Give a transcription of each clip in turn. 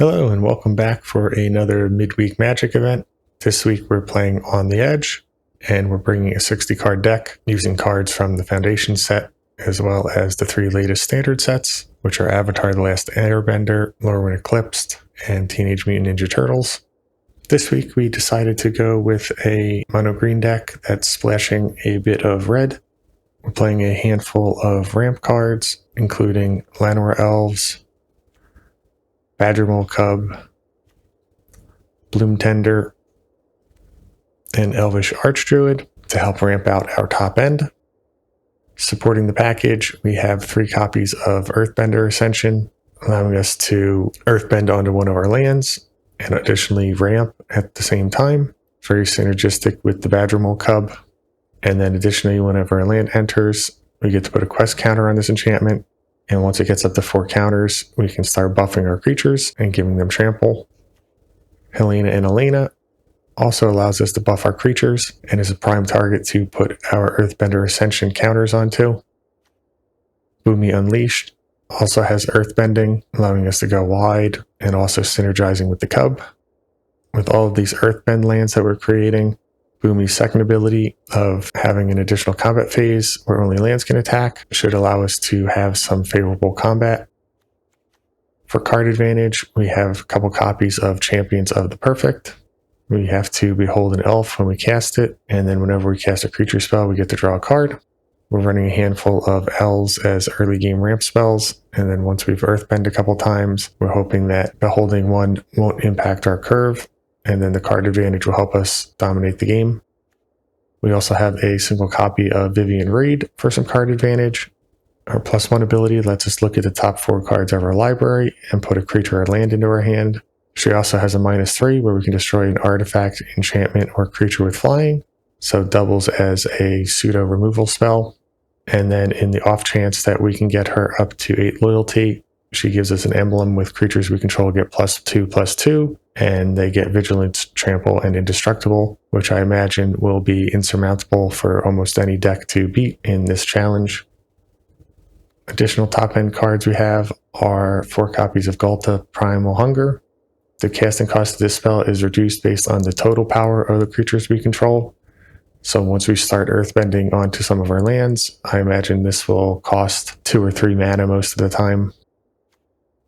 Hello and welcome back for another midweek Magic event. This week we're playing On the Edge, and we're bringing a 60 card deck using cards from the Foundation set, as well as the 3 latest standard sets, which are Avatar: The Last Airbender, Lorwyn Eclipsed, and Teenage Mutant Ninja Turtles. This week we decided to go with a mono green deck that's splashing a bit of red. We're playing a handful of ramp cards, including Llanowar Elves, Badgermole Cub, Bloom Tender, and Elvish Archdruid to help ramp out our top end. Supporting the package, we have 3 copies of Earthbender Ascension, allowing us to Earthbend onto one of our lands, and additionally ramp at the same time, very synergistic with the Badgermole Cub. And then additionally, whenever a land enters, we get to put a quest counter on this enchantment, and once it gets up to 4 counters, we can start buffing our creatures and giving them trample. Helena and Elena also allows us to buff our creatures and is a prime target to put our Earthbender Ascension counters onto. Boomy Unleashed also has Earthbending, allowing us to go wide and also synergizing with the Cub. With all of these Earthbend lands that we're creating, Boomy's second ability of having an additional combat phase where only lands can attack should allow us to have some favorable combat. For card advantage, we have a couple copies of Champions of the Perfect. We have to behold an elf when we cast it, and then whenever we cast a creature spell, we get to draw a card. We're running a handful of elves as early game ramp spells, and then once we've Earthbend a couple times, we're hoping that beholding one won't impact our curve, and then the card advantage will help us dominate the game. We also have a single copy of Vivian Reed for some card advantage. Our +1 ability lets us look at the top 4 cards of our library and put a creature or land into our hand. She also has a -3 where we can destroy an artifact, enchantment, or creature with flying, so doubles as a pseudo removal spell. And then in the off chance that we can get her up to 8 loyalty, she gives us an emblem with creatures we control get +2/+2, and they get Vigilance, Trample, and Indestructible, which I imagine will be insurmountable for almost any deck to beat in this challenge. Additional top-end cards we have are 4 copies of Ghalta Primal Hunger. The casting cost of this spell is reduced based on the total power of the creatures we control. So once we start Earthbending onto some of our lands, I imagine this will cost 2 or 3 mana most of the time.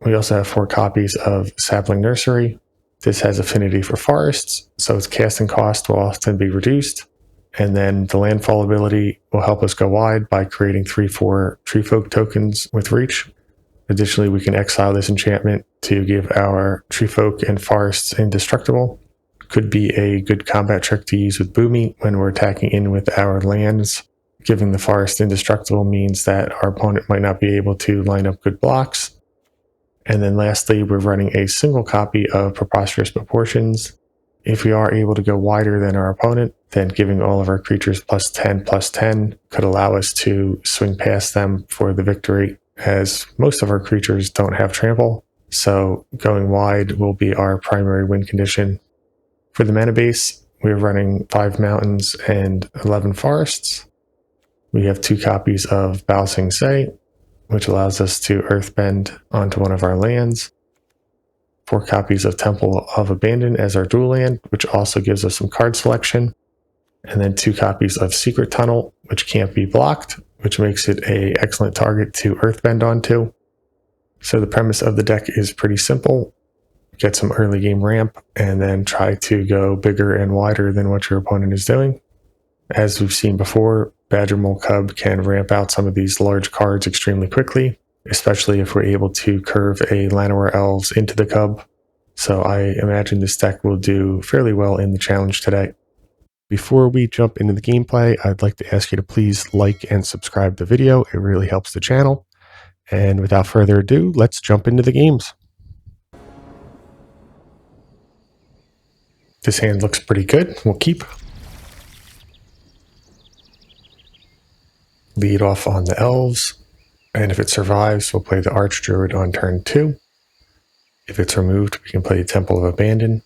We also have 4 copies of Sapling Nursery. This has affinity for forests, so its casting cost will often be reduced. And then the landfall ability will help us go wide by creating 3/4 Treefolk tokens with reach. Additionally, we can exile this enchantment to give our Treefolk and forests indestructible. Could be a good combat trick to use with Boomy when we're attacking in with our lands. Giving the forest indestructible means that our opponent might not be able to line up good blocks. And then lastly, we're running a single copy of Preposterous Proportions. If we are able to go wider than our opponent, then giving all of our creatures +10/+10 could allow us to swing past them for the victory, as most of our creatures don't have trample, so going wide will be our primary win condition. For the mana base, we're running 5 mountains and 11 forests. We have 2 copies of Bao Sing Se, which allows us to Earthbend onto one of our lands. 4 copies of Temple of Abandon as our dual land, which also gives us some card selection. And then 2 copies of Secret Tunnel, which can't be blocked, which makes it an excellent target to Earthbend onto. So the premise of the deck is pretty simple. Get some early game ramp, and then try to go bigger and wider than what your opponent is doing. As we've seen before, Badgermole Cub can ramp out some of these large cards extremely quickly, especially if we're able to curve a Llanowar Elves into the Cub. So I imagine this deck will do fairly well in the challenge today. Before we jump into the gameplay, I'd like to ask you to please like and subscribe the video. It really helps the channel. And without further ado, let's jump into the games. This hand looks pretty good. We'll keep. Lead off on the Elves. And if it survives, we'll play the Archdruid on turn 2. If it's removed, we can play Temple of Abandon.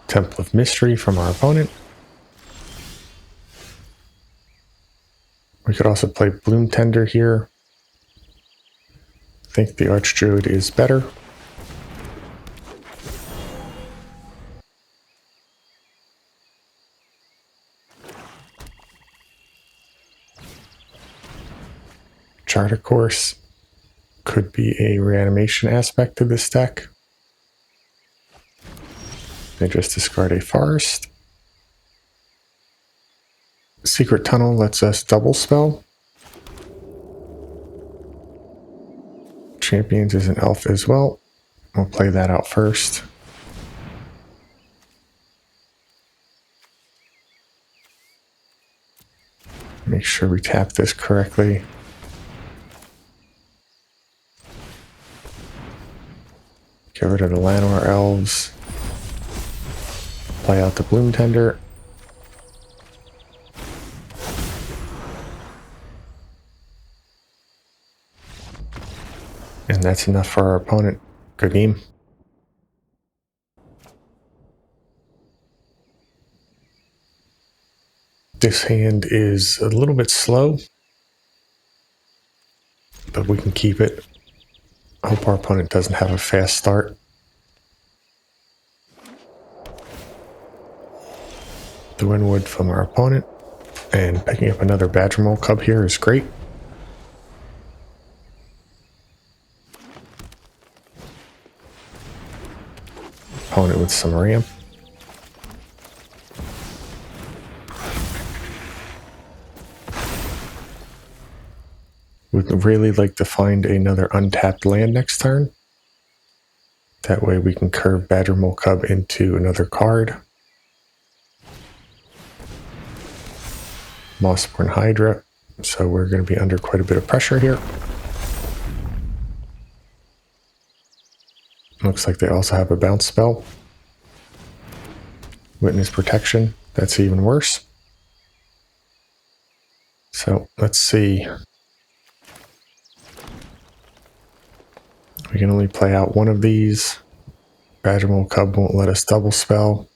Temple of Mystery from our opponent. We could also play Bloom Tender here. I think the Archdruid is better. Charter Course could be a reanimation aspect to this deck. They just discard a forest. Secret Tunnel lets us double spell. Champions is an elf as well. We'll play that out first. Make sure we tap this correctly. Get rid of the Llanowar elves. Play out the Bloom Tender. And that's enough for our opponent. Good game. This hand is a little bit slow, but we can keep it. I hope our opponent doesn't have a fast start. The Winwood from our opponent, and picking up another Badgermole Cub here is great. Opponent with some ramp. Would really like to find another untapped land next turn. That way we can curve Badgermole Cub into another card. Mossborn Hydra. So we're going to be under quite a bit of pressure here. Looks like they also have a bounce spell. Witness Protection. That's even worse. So let's see. We can only play out one of these. Badgermole Cub won't let us double spell.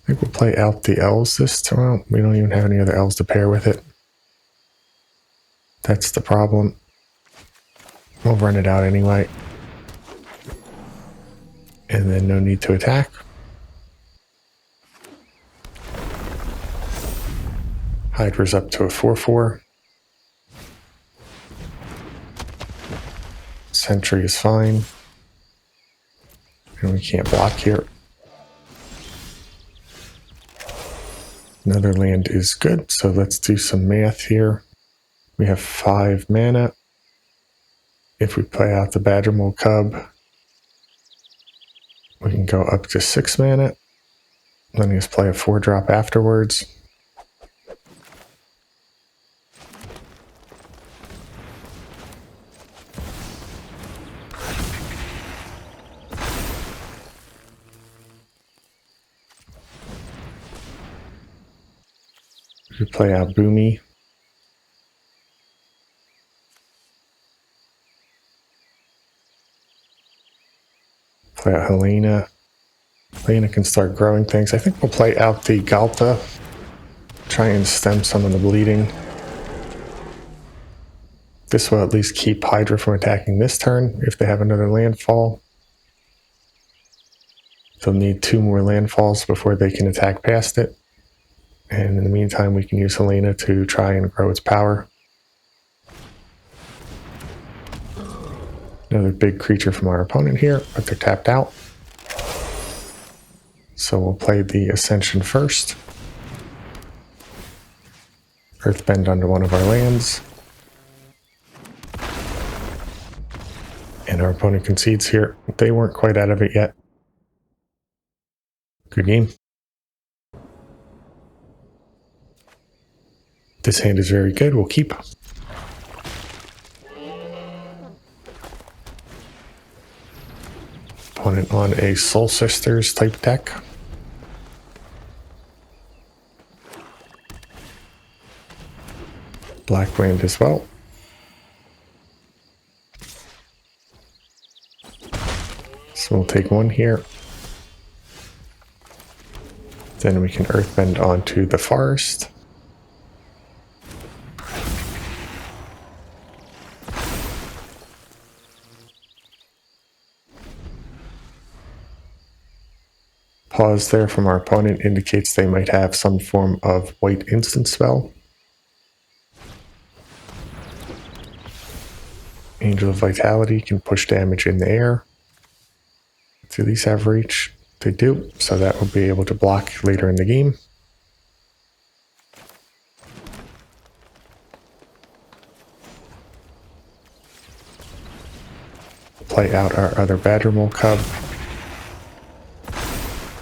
I think we'll play out the elves this time. We don't even have any other elves to pair with it. That's the problem. We'll run it out anyway. And then no need to attack. Hydra's up to a 4/4. Sentry is fine. And we can't block here. Another land is good, so let's do some math here. We have 5 mana. If we play out the Badgermole Cub, we can go up to 6 mana. Letting us play a 4-drop afterwards. We play out Boomy. Play out Helena. Helena can start growing things. I think we'll play out the Galta. Try and stem some of the bleeding. This will at least keep Hydra from attacking this turn if they have another landfall. They'll need 2 more landfalls before they can attack past it. And in the meantime, we can use Helena to try and grow its power. Another big creature from our opponent here, but they're tapped out. So we'll play the Ascension first. Earthbend onto one of our lands. And our opponent concedes here. They weren't quite out of it yet. Good game. This hand is very good. We'll keep. Opponent on a Soul Sisters type deck. Black land as well. So we'll take 1 here. Then we can earthbend onto the forest. Pause there from our opponent indicates they might have some form of white instant spell. Angel of Vitality can push damage in the air. Do these have reach? They do, so that will be able to block later in the game. Play out our other Badgermole Cub.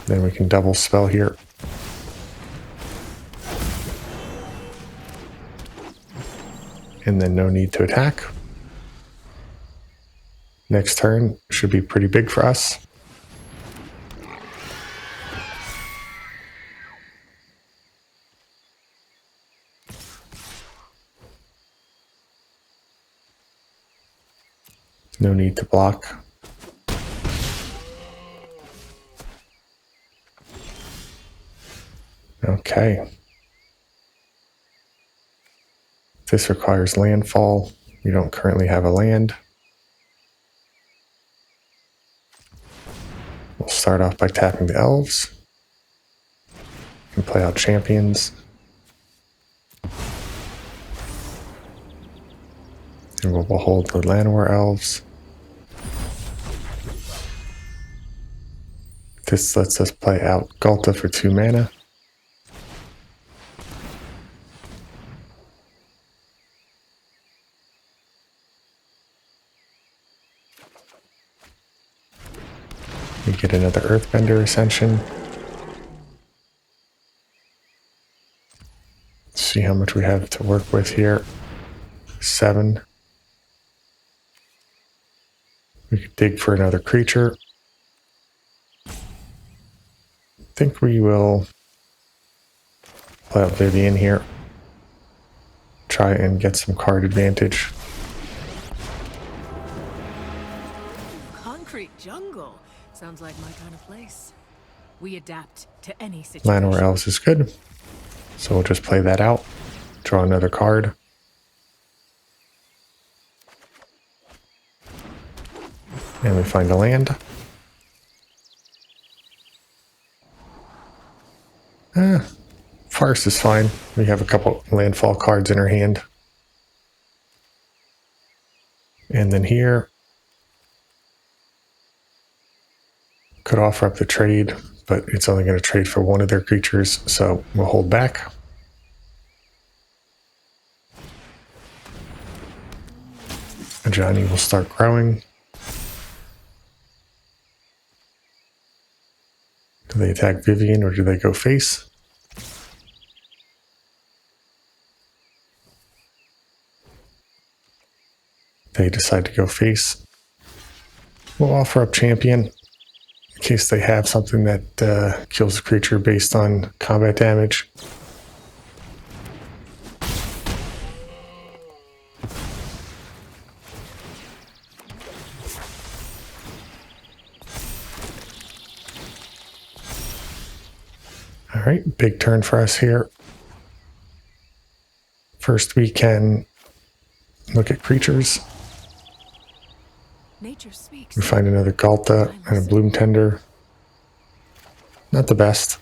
Then we can double spell here. And then no need to attack. Next turn should be pretty big for us. No need to block. Okay. This requires landfall. We don't currently have a land. We'll start off by tapping the elves. We can play out champions. And we'll behold the Llanowar elves. This lets us play out Ghalta for 2 mana. We get another Earthbender Ascension. Let's see how much we have to work with here. 7. We could dig for another creature. I think we will play out Vivian here. Try and get some card advantage. Concrete jungle. Sounds like my kind of place. We adapt to any situation. Llanowar elves is good. So we'll just play that out. Draw another card. And we find a land. Forest is fine. We have a couple landfall cards in our hand. And then here, could offer up the trade, but it's only going to trade for one of their creatures, so we'll hold back. Johnny will start growing. Do they attack Vivian or do they go face? They decide to go face. We'll offer up champion in case they have something that kills a creature based on combat damage. All right, big turn for us here. First, we can look at creatures. Nature speaks. We find another Ghalta and a Bloom Tender. Not the best.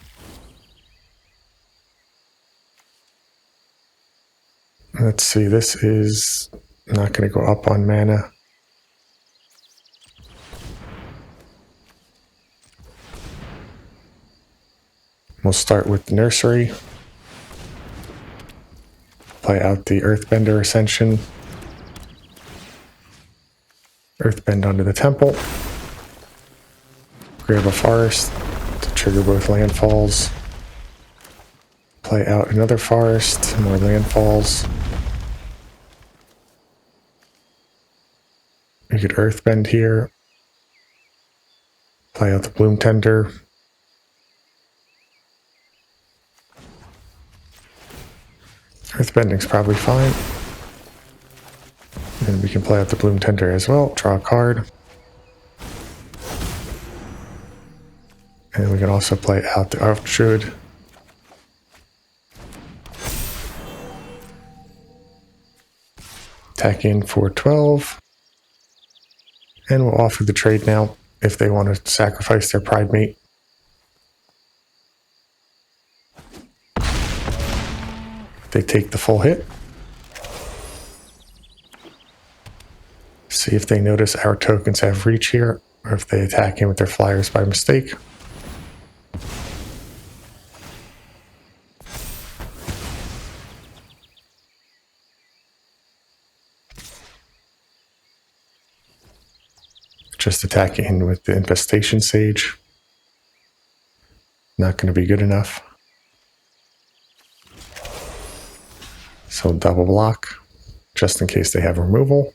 Let's see, this is not going to go up on mana. We'll start with the nursery. Play out the Earthbender Ascension. Earthbend onto the temple. Grab a forest to trigger both landfalls. Play out another forest, more landfalls. We could Earthbend here. Play out the Bloom Tender. Earthbending's probably fine. And we can play out the Bloom Tender as well. Draw a card. And we can also play out the Archdruid Tack in for 12. And we'll offer the trade now if they want to sacrifice their pride mate. They take the full hit. See if they notice our tokens have reach here, or if they attack in with their flyers by mistake. Just attack in with the Infestation Sage. Not going to be good enough. So double block, just in case they have removal.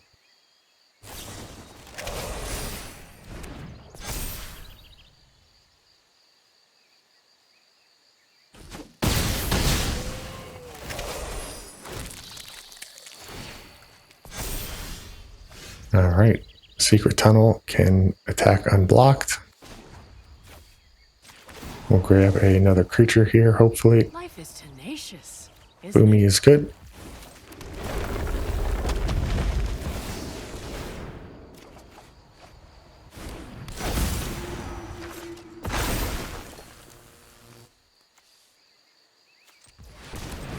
All right, Secret Tunnel can attack unblocked. We'll grab another creature here, hopefully. Life is tenacious, isn't Boomy is good.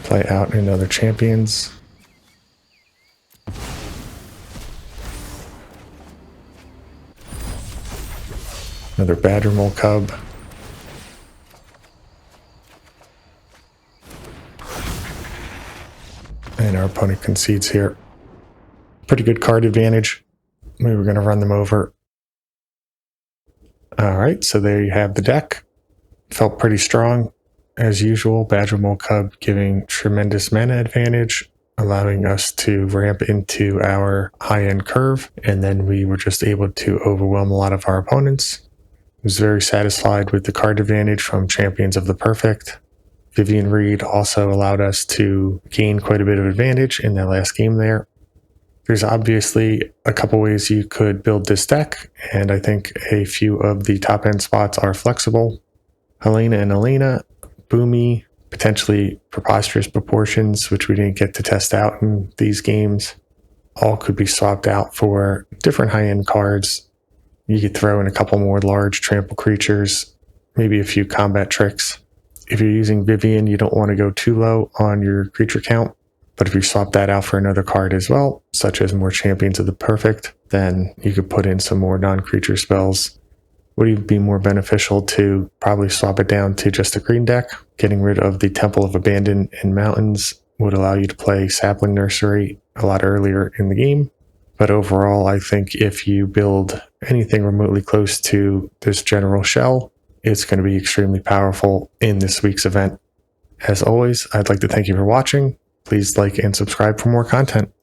Play out another champions. Another Badger Mole Cub. And our opponent concedes here. Pretty good card advantage. We were going to run them over. Alright, so there you have the deck. Felt pretty strong. As usual, Badger Mole Cub giving tremendous mana advantage, allowing us to ramp into our high-end curve, and then we were just able to overwhelm a lot of our opponents. Was very satisfied with the card advantage from Champions of the Perfect. Vivian Reed also allowed us to gain quite a bit of advantage in that last game there. There's obviously a couple ways you could build this deck, and I think a few of the top end spots are flexible. Helena and Elena, Boomy, potentially Preposterous Proportions, which we didn't get to test out in these games, all could be swapped out for different high-end cards. You could throw in a couple more large trample creatures, maybe a few combat tricks. If you're using Vivian, you don't want to go too low on your creature count, but if you swap that out for another card as well, such as more Champions of the Perfect, then you could put in some more non-creature spells. Would even be more beneficial to probably swap it down to just a green deck. Getting rid of the Temple of Abandon and Mountains would allow you to play Sapling Nursery a lot earlier in the game. But overall, I think if you build anything remotely close to this general shell, it's going to be extremely powerful in this week's event. As always, I'd like to thank you for watching. Please like and subscribe for more content.